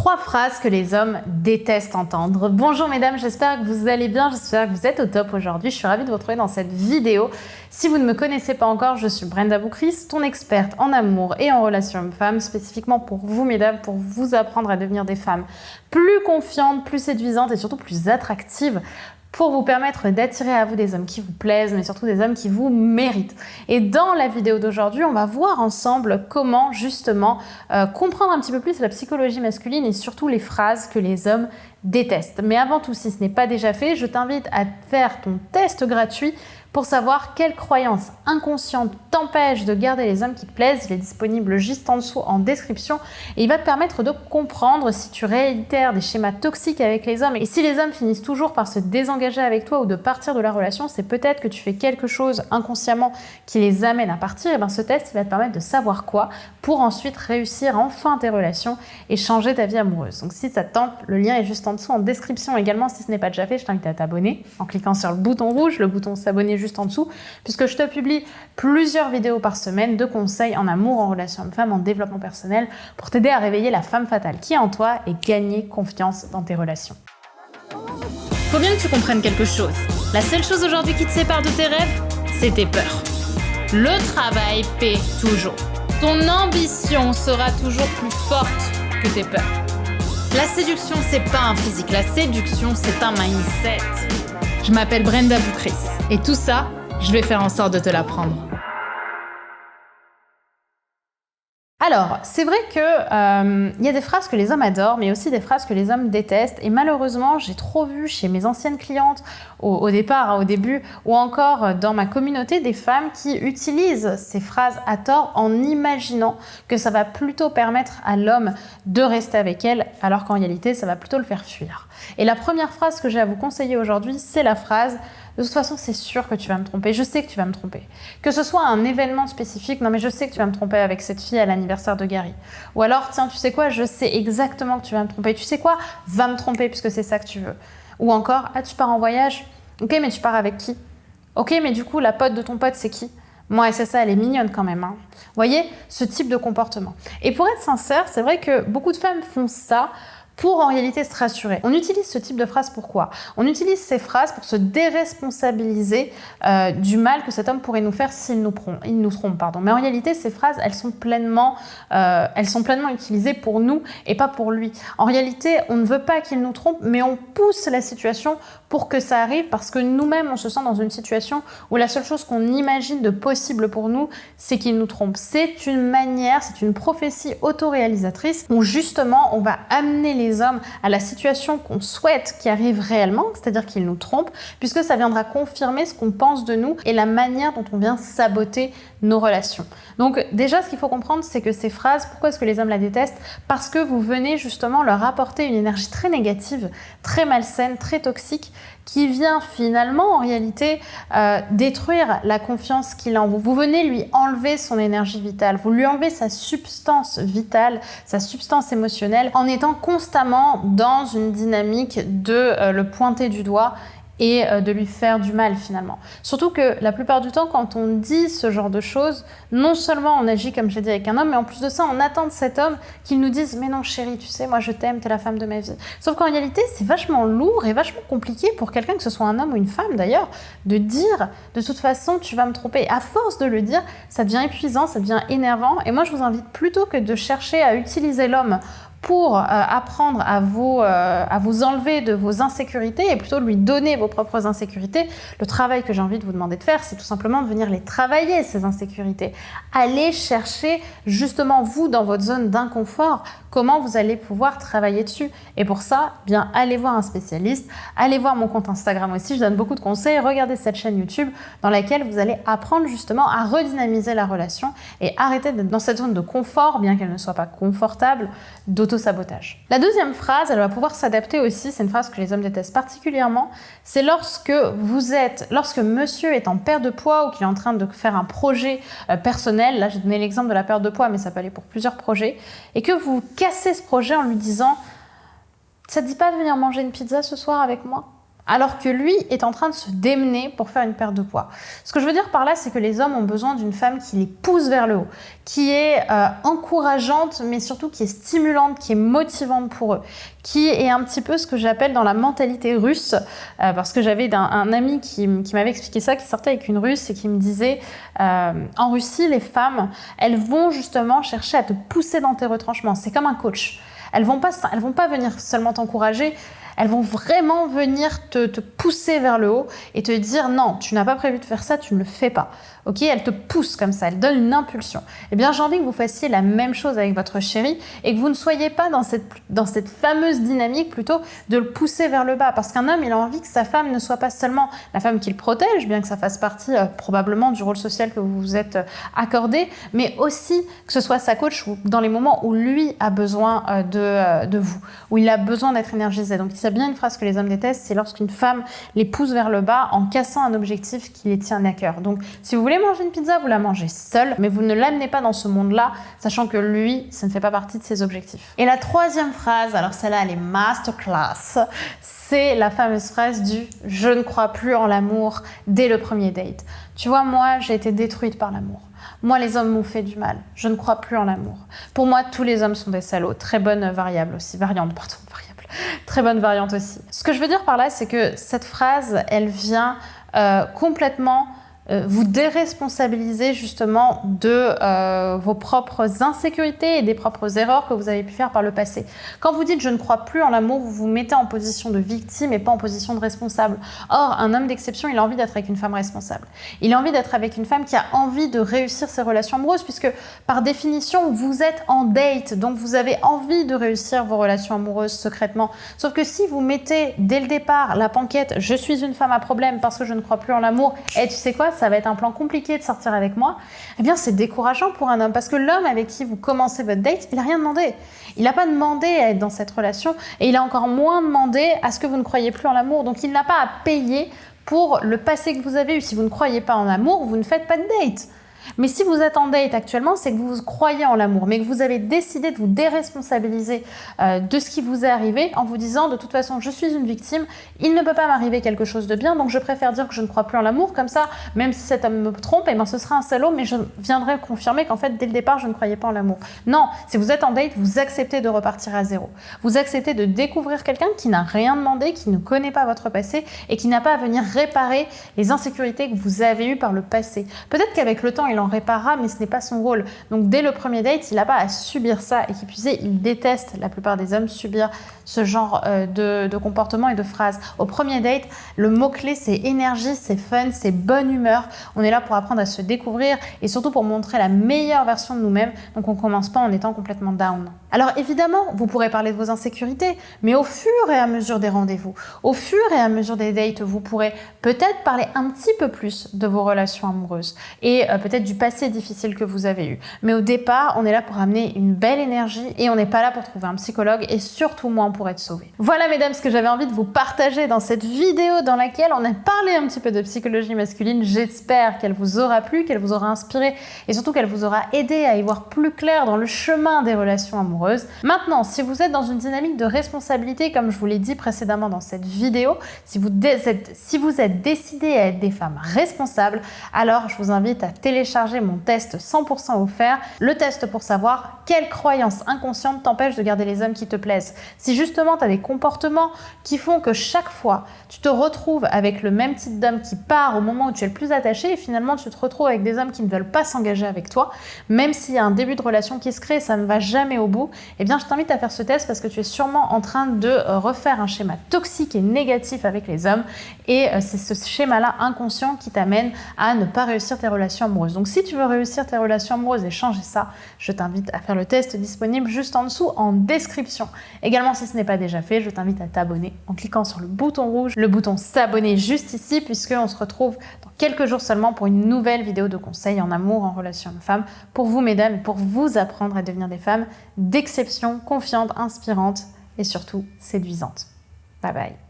3 phrases que les hommes détestent entendre. Bonjour mesdames, j'espère que vous allez bien, j'espère que vous êtes au top aujourd'hui. Je suis ravie de vous retrouver dans cette vidéo. Si vous ne me connaissez pas encore, je suis Brenda Boukris, ton experte en amour et en relations hommes-femmes, spécifiquement pour vous mesdames, pour vous apprendre à devenir des femmes plus confiantes, plus séduisantes et surtout plus attractives, pour vous permettre d'attirer à vous des hommes qui vous plaisent, mais surtout des hommes qui vous méritent. Et dans la vidéo d'aujourd'hui, on va voir ensemble comment justement comprendre un petit peu plus la psychologie masculine et surtout les phrases que les hommes détestent. Mais avant tout, si ce n'est pas déjà fait, je t'invite à faire ton test gratuit pour savoir quelle croyance inconsciente t'empêche de garder les hommes qui te plaisent. Il est disponible juste en dessous en description et il va te permettre de comprendre si tu réitères des schémas toxiques avec les hommes et si les hommes finissent toujours par se désengager avec toi ou de partir de la relation, c'est peut-être que tu fais quelque chose inconsciemment qui les amène à partir. Et bien ce test il va te permettre de savoir quoi pour ensuite réussir enfin tes relations et changer ta vie amoureuse. Donc si ça te tente, le lien est juste en dessous en description également. Si ce n'est pas déjà fait, je t'invite à t'abonner en cliquant sur le bouton rouge, le bouton s'abonner juste en dessous, puisque je te publie plusieurs vidéos par semaine de conseils en amour, en relation homme-femme, en développement personnel pour t'aider à réveiller la femme fatale qui est en toi et gagner confiance dans tes relations. Faut bien que tu comprennes quelque chose. La seule chose aujourd'hui qui te sépare de tes rêves, c'est tes peurs. Le travail paie toujours. Ton ambition sera toujours plus forte que tes peurs. La séduction, c'est pas un physique. La séduction, c'est un mindset. Je m'appelle Brenda Boukris. Et tout ça, je vais faire en sorte de te l'apprendre. Alors, c'est vrai que y a des phrases que les hommes adorent, mais aussi des phrases que les hommes détestent. Et malheureusement, j'ai trop vu chez mes anciennes clientes, au départ, au début, ou encore dans ma communauté, des femmes qui utilisent ces phrases à tort en imaginant que ça va plutôt permettre à l'homme de rester avec elle, alors qu'en réalité, ça va plutôt le faire fuir. Et la première phrase que j'ai à vous conseiller aujourd'hui, c'est la phrase « De toute façon, c'est sûr que tu vas me tromper. Je sais que tu vas me tromper. » Que ce soit un événement spécifique, « Non mais je sais que tu vas me tromper avec cette fille à l'anniversaire de Gary. » Ou alors « Tiens, tu sais quoi, je sais exactement que tu vas me tromper. Tu sais quoi, va me tromper puisque c'est ça que tu veux. » Ou encore « Ah, tu pars en voyage? Ok, mais tu pars avec qui? Ok, mais du coup, la pote de ton pote, c'est qui? Moi, c'est ça, elle est mignonne quand même. Hein. Vous voyez, ce type de comportement. Et pour être sincère, c'est vrai que beaucoup de femmes font ça pour en réalité se rassurer. On utilise ce type de phrase pourquoi? On utilise ces phrases pour se déresponsabiliser du mal que cet homme pourrait nous faire s'il nous trompe. Pardon. Mais en réalité, ces phrases, elles sont pleinement utilisées pour nous et pas pour lui. En réalité, on ne veut pas qu'il nous trompe, mais on pousse la situation pour que ça arrive parce que nous-mêmes, on se sent dans une situation où la seule chose qu'on imagine de possible pour nous, c'est qu'il nous trompe. C'est une manière, c'est une prophétie autoréalisatrice où justement, on va amener les hommes à la situation qu'on souhaite qui arrive réellement, c'est-à-dire qu'ils nous trompent, puisque ça viendra confirmer ce qu'on pense de nous et la manière dont on vient saboter nos relations. Donc déjà, ce qu'il faut comprendre, c'est que ces phrases, pourquoi est-ce que les hommes la détestent? Parce que vous venez justement leur apporter une énergie très négative, très malsaine, très toxique, qui vient finalement, en réalité, détruire la confiance qu'il a en vous. Vous venez lui enlever son énergie vitale, vous lui enlevez sa substance vitale, sa substance émotionnelle, en étant constamment dans une dynamique de le pointer du doigt et de lui faire du mal finalement. Surtout que la plupart du temps, quand on dit ce genre de choses, non seulement on agit comme j'ai dit avec un homme, mais en plus de ça, on attend de cet homme qu'il nous dise « Mais non chérie, tu sais, moi je t'aime, t'es la femme de ma vie. » Sauf qu'en réalité, c'est vachement lourd et vachement compliqué pour quelqu'un, que ce soit un homme ou une femme d'ailleurs, de dire « De toute façon, tu vas me tromper. » À force de le dire, ça devient épuisant, ça devient énervant. Et moi, je vous invite plutôt que de chercher à utiliser l'homme pour apprendre à vous enlever de vos insécurités et plutôt lui donner vos propres insécurités, le travail que j'ai envie de vous demander de faire, c'est tout simplement de venir les travailler, ces insécurités. Allez chercher justement vous dans votre zone d'inconfort, comment vous allez pouvoir travailler dessus. Et pour ça, bien allez voir un spécialiste, allez voir mon compte Instagram aussi, je donne beaucoup de conseils, regardez cette chaîne YouTube dans laquelle vous allez apprendre justement à redynamiser la relation et arrêter d'être dans cette zone de confort, bien qu'elle ne soit pas confortable, d'auto-sabotage. La deuxième phrase, elle va pouvoir s'adapter aussi, c'est une phrase que les hommes détestent particulièrement, c'est lorsque monsieur est en perte de poids ou qu'il est en train de faire un projet personnel, là j'ai donné l'exemple de la perte de poids, mais ça peut aller pour plusieurs projets, et que vous cassez ce projet en lui disant « Ça te dit pas de venir manger une pizza ce soir avec moi ? alors que lui est en train de se démener pour faire une perte de poids. Ce que je veux dire par là, c'est que les hommes ont besoin d'une femme qui les pousse vers le haut, qui est encourageante, mais surtout qui est stimulante, qui est motivante pour eux, qui est un petit peu ce que j'appelle dans la mentalité russe, parce que j'avais un ami qui m'avait expliqué ça, qui sortait avec une Russe et qui me disait en Russie, les femmes, elles vont justement chercher à te pousser dans tes retranchements. C'est comme un coach. Elles vont pas venir seulement t'encourager, elles vont vraiment venir te pousser vers le haut et te dire non, tu n'as pas prévu de faire ça, tu ne le fais pas. Ok, elles te poussent comme ça, elles donnent une impulsion. Eh bien, j'ai envie que vous fassiez la même chose avec votre chéri et que vous ne soyez pas dans cette fameuse dynamique plutôt de le pousser vers le bas. Parce qu'un homme, il a envie que sa femme ne soit pas seulement la femme qu'il protège, bien que ça fasse partie probablement du rôle social que vous vous êtes accordé, mais aussi que ce soit sa coach dans les moments où lui a besoin de vous, où il a besoin d'être énergisé. Donc, il y a bien une phrase que les hommes détestent, c'est lorsqu'une femme les pousse vers le bas en cassant un objectif qui les tient à cœur. Donc, si vous voulez manger une pizza, vous la mangez seule, mais vous ne l'amenez pas dans ce monde-là, sachant que lui, ça ne fait pas partie de ses objectifs. Et la troisième phrase, alors celle-là, elle est masterclass, c'est la fameuse phrase du « je ne crois plus en l'amour dès le premier date ». Tu vois, moi, j'ai été détruite par l'amour. Moi, les hommes m'ont fait du mal. Je ne crois plus en l'amour. Pour moi, tous les hommes sont des salauds. Très bonne variable aussi. Variante. Très bonne variante aussi. Ce que je veux dire par là, c'est que cette phrase, elle vient complètement vous déresponsabiliser justement de vos propres insécurités et des propres erreurs que vous avez pu faire par le passé. Quand vous dites « je ne crois plus en l'amour », vous vous mettez en position de victime et pas en position de responsable. Or, un homme d'exception, il a envie d'être avec une femme responsable. Il a envie d'être avec une femme qui a envie de réussir ses relations amoureuses puisque, par définition, vous êtes en date, donc vous avez envie de réussir vos relations amoureuses secrètement. Sauf que si vous mettez, dès le départ, la panquette « je suis une femme à problème parce que je ne crois plus en l'amour » et tu sais quoi, ça va être un plan compliqué de sortir avec moi, eh bien c'est décourageant pour un homme parce que l'homme avec qui vous commencez votre date, il n'a rien demandé. Il n'a pas demandé à être dans cette relation et il a encore moins demandé à ce que vous ne croyez plus en l'amour. Donc il n'a pas à payer pour le passé que vous avez eu. Si vous ne croyez pas en l'amour, vous ne faites pas de date. Mais si vous êtes en date actuellement, c'est que vous croyez en l'amour, mais que vous avez décidé de vous déresponsabiliser de ce qui vous est arrivé en vous disant de toute façon je suis une victime, il ne peut pas m'arriver quelque chose de bien, donc je préfère dire que je ne crois plus en l'amour, comme ça, même si cet homme me trompe, eh ben, ce sera un salaud, mais je viendrai confirmer qu'en fait dès le départ je ne croyais pas en l'amour. Non, si vous êtes en date, vous acceptez de repartir à zéro. Vous acceptez de découvrir quelqu'un qui n'a rien demandé, qui ne connaît pas votre passé et qui n'a pas à venir réparer les insécurités que vous avez eues par le passé. Peut-être qu'avec le temps il en réparera, mais ce n'est pas son rôle. Donc dès le premier date, il n'a pas à subir ça et qui plus est, il déteste, la plupart des hommes, subir ce genre de comportement et de phrases. Au premier date, le mot-clé c'est énergie, c'est fun, c'est bonne humeur. On est là pour apprendre à se découvrir et surtout pour montrer la meilleure version de nous-mêmes. Donc on ne commence pas en étant complètement down. Alors évidemment, vous pourrez parler de vos insécurités, mais au fur et à mesure des rendez-vous, au fur et à mesure des dates, vous pourrez peut-être parler un petit peu plus de vos relations amoureuses et peut-être du passé difficile que vous avez eu. Mais au départ, on est là pour amener une belle énergie et on n'est pas là pour trouver un psychologue et surtout moins pour être sauvé. Voilà mesdames, ce que j'avais envie de vous partager dans cette vidéo dans laquelle on a parlé un petit peu de psychologie masculine. J'espère qu'elle vous aura plu, qu'elle vous aura inspiré et surtout qu'elle vous aura aidé à y voir plus clair dans le chemin des relations amoureuses. Maintenant, si vous êtes dans une dynamique de responsabilité, comme je vous l'ai dit précédemment dans cette vidéo, si vous êtes décidé à être des femmes responsables, alors je vous invite à télécharger mon test 100% offert, le test pour savoir quelles croyances inconscientes t'empêchent de garder les hommes qui te plaisent. Si justement tu as des comportements qui font que chaque fois tu te retrouves avec le même type d'homme qui part au moment où tu es le plus attaché et finalement tu te retrouves avec des hommes qui ne veulent pas s'engager avec toi, même s'il y a un début de relation qui se crée et ça ne va jamais au bout, eh bien je t'invite à faire ce test parce que tu es sûrement en train de refaire un schéma toxique et négatif avec les hommes et c'est ce schéma-là inconscient qui t'amène à ne pas réussir tes relations amoureuses. Donc si tu veux réussir tes relations amoureuses et changer ça, je t'invite à faire le test disponible juste en dessous en description. Également, si ce n'est pas déjà fait, je t'invite à t'abonner en cliquant sur le bouton rouge, le bouton s'abonner juste ici, puisqu'on se retrouve dans quelques jours seulement pour une nouvelle vidéo de conseils en amour, en relation homme-femme, pour vous mesdames et pour vous apprendre à devenir des femmes d'exception, confiantes, inspirantes et surtout séduisantes. Bye bye.